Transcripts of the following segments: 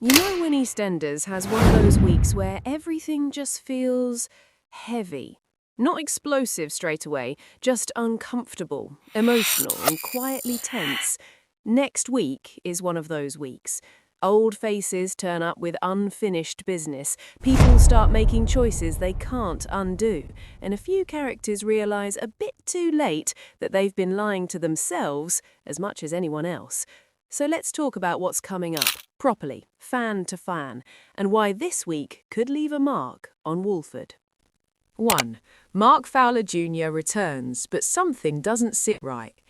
You know when EastEnders has one of those weeks where everything just feels heavy? Not explosive straight away, just uncomfortable, emotional, and quietly tense. Next week is one of those weeks. Old faces turn up with unfinished business, people start making choices they can't undo, and a few characters realise a bit too late that they've been lying to themselves as much as anyone else. So let's talk about what's coming up, properly, fan to fan, and why this week could leave a mark on Walford. 1. Mark Fowler Jr. returns, but something doesn't sit right.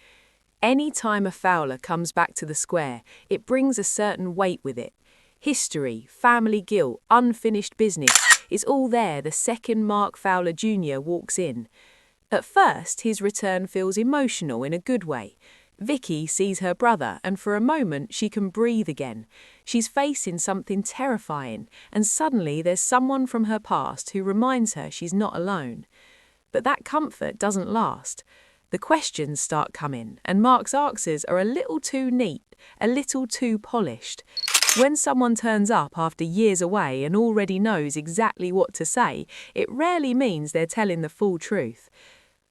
Any time a Fowler comes back to the square, it brings a certain weight with it. History, family guilt, unfinished business is all there the second Mark Fowler Jr. walks in. At first, his return feels emotional in a good way. Vicky sees her brother, and for a moment she can breathe again. She's facing something terrifying, and suddenly there's someone from her past who reminds her she's not alone. But that comfort doesn't last. The questions start coming, and Mark's answers are a little too neat, a little too polished. When someone turns up after years away and already knows exactly what to say, it rarely means they're telling the full truth.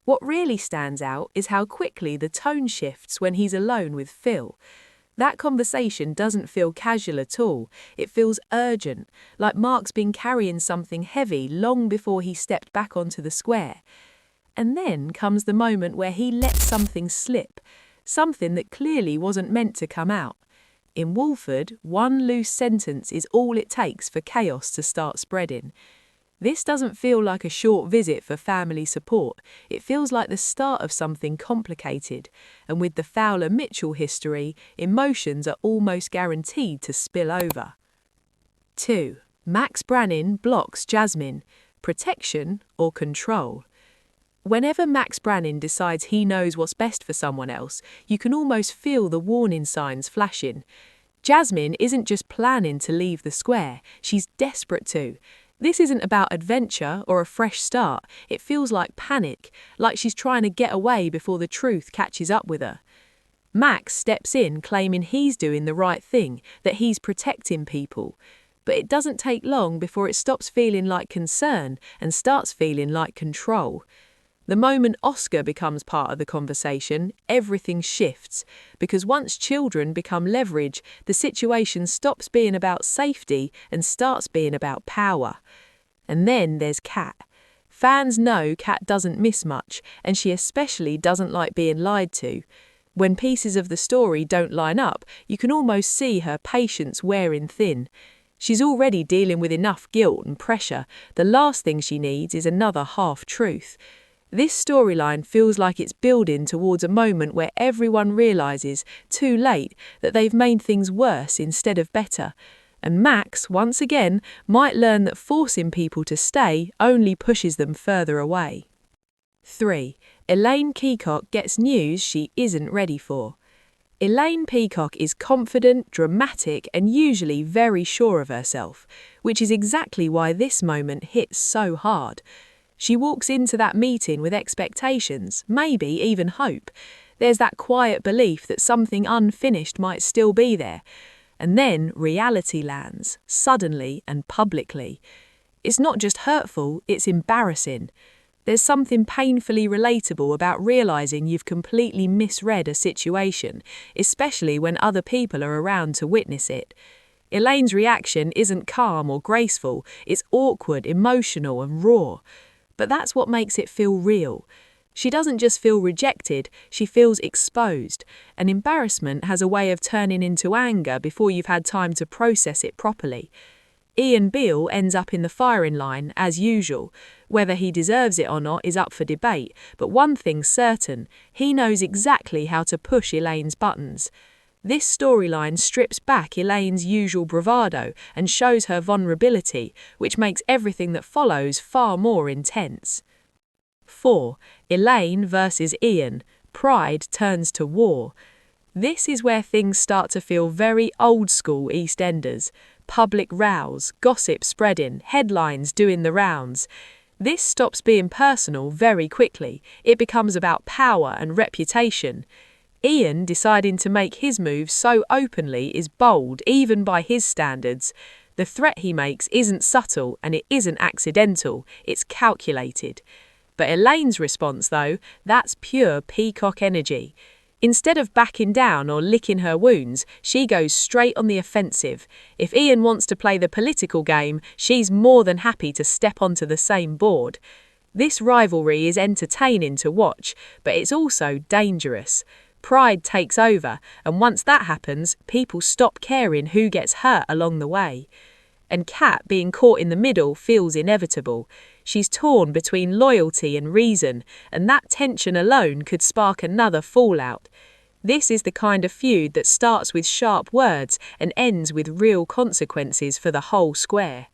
What really stands out is how quickly the tone shifts when he's alone with Phil. That conversation doesn't feel casual at all. It feels urgent, like Mark's been carrying something heavy long before he stepped back onto the square. And then comes the moment where he lets something slip, something that clearly wasn't meant to come out. In Walford, one loose sentence is all it takes for chaos to start spreading. This doesn't feel like a short visit for family support. It feels like the start of something complicated. And with the Fowler-Mitchell history, emotions are almost guaranteed to spill over. 2. Max Branning blocks Jasmine. Protection or control? Whenever Max Branning decides he knows what's best for someone else, you can almost feel the warning signs flashing. Jasmine isn't just planning to leave the square, she's desperate to. This isn't about adventure or a fresh start. It feels like panic, like she's trying to get away before the truth catches up with her. Max steps in claiming he's doing the right thing, that he's protecting people. But it doesn't take long before it stops feeling like concern and starts feeling like control. The moment Oscar becomes part of the conversation, everything shifts, because once children become leverage, the situation stops being about safety and starts being about power. And then there's Kat. Fans know Kat doesn't miss much, and she especially doesn't like being lied to. When pieces of the story don't line up, you can almost see her patience wearing thin. She's already dealing with enough guilt and pressure. The last thing she needs is another half-truth. This storyline feels like it's building towards a moment where everyone realises, too late, that they've made things worse instead of better. And Max, once again, might learn that forcing people to stay only pushes them further away. 3. Elaine Peacock gets news she isn't ready for. Elaine Peacock is confident, dramatic, and usually very sure of herself, which is exactly why this moment hits so hard. She walks into that meeting with expectations, maybe even hope. There's that quiet belief that something unfinished might still be there. And then reality lands, suddenly and publicly. It's not just hurtful, it's embarrassing. There's something painfully relatable about realising you've completely misread a situation, especially when other people are around to witness it. Elaine's reaction isn't calm or graceful, it's awkward, emotional and raw. But that's what makes it feel real. She doesn't just feel rejected, she feels exposed. And embarrassment has a way of turning into anger before you've had time to process it properly. Ian Beale ends up in the firing line, as usual. Whether he deserves it or not is up for debate, but one thing's certain, he knows exactly how to push Elaine's buttons. This storyline strips back Elaine's usual bravado and shows her vulnerability, which makes everything that follows far more intense. 4. Elaine versus Ian. Pride turns to war. This is where things start to feel very old-school EastEnders. Public rows, gossip spreading, headlines doing the rounds. This stops being personal very quickly. It becomes about power and reputation. Ian deciding to make his move so openly is bold, even by his standards. The threat he makes isn't subtle and it isn't accidental, it's calculated. But Elaine's response, though, that's pure Peacock energy. Instead of backing down or licking her wounds, she goes straight on the offensive. If Ian wants to play the political game, she's more than happy to step onto the same board. This rivalry is entertaining to watch, but it's also dangerous. Pride takes over, and once that happens, people stop caring who gets hurt along the way. And Kat being caught in the middle feels inevitable. She's torn between loyalty and reason, and that tension alone could spark another fallout. This is the kind of feud that starts with sharp words and ends with real consequences for the whole square.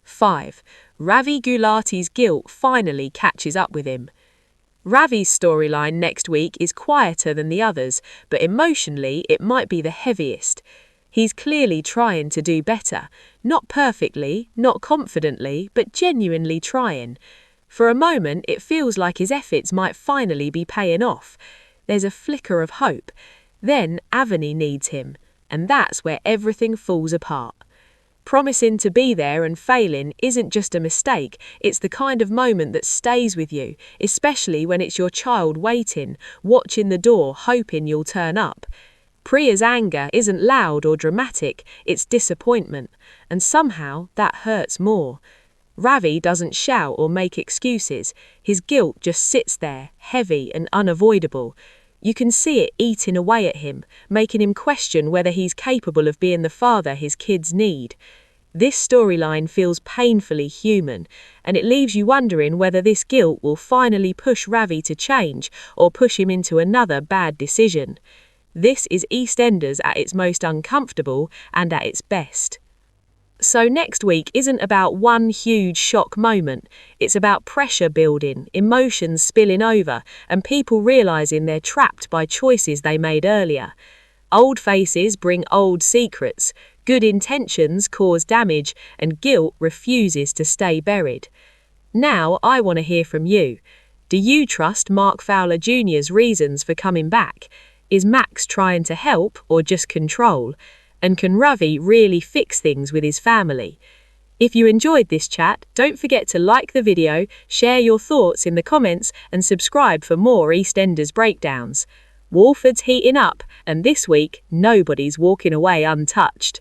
5. Ravi Gulati's guilt finally catches up with him. Ravi's storyline next week is quieter than the others, but emotionally it might be the heaviest. He's clearly trying to do better. Not perfectly, not confidently, but genuinely trying. For a moment, it feels like his efforts might finally be paying off. There's a flicker of hope. Then Avani needs him, and that's where everything falls apart. Promising to be there and failing isn't just a mistake, it's the kind of moment that stays with you, especially when it's your child waiting, watching the door, hoping you'll turn up. Priya's anger isn't loud or dramatic, it's disappointment, and somehow that hurts more. Ravi doesn't shout or make excuses, his guilt just sits there, heavy and unavoidable. You can see it eating away at him, making him question whether he's capable of being the father his kids need. This storyline feels painfully human, and it leaves you wondering whether this guilt will finally push Ravi to change or push him into another bad decision. This is EastEnders at its most uncomfortable and at its best. So next week isn't about one huge shock moment. It's about pressure building, emotions spilling over, and people realizing they're trapped by choices they made earlier. Old faces bring old secrets, good intentions cause damage, and guilt refuses to stay buried. Now I want to hear from you. Do you trust Mark Fowler Jr.'s reasons for coming back? Is Max trying to help or just control? And can Ravi really fix things with his family? If you enjoyed this chat, don't forget to like the video, share your thoughts in the comments, and subscribe for more EastEnders breakdowns. Walford's heating up, and this week, nobody's walking away untouched.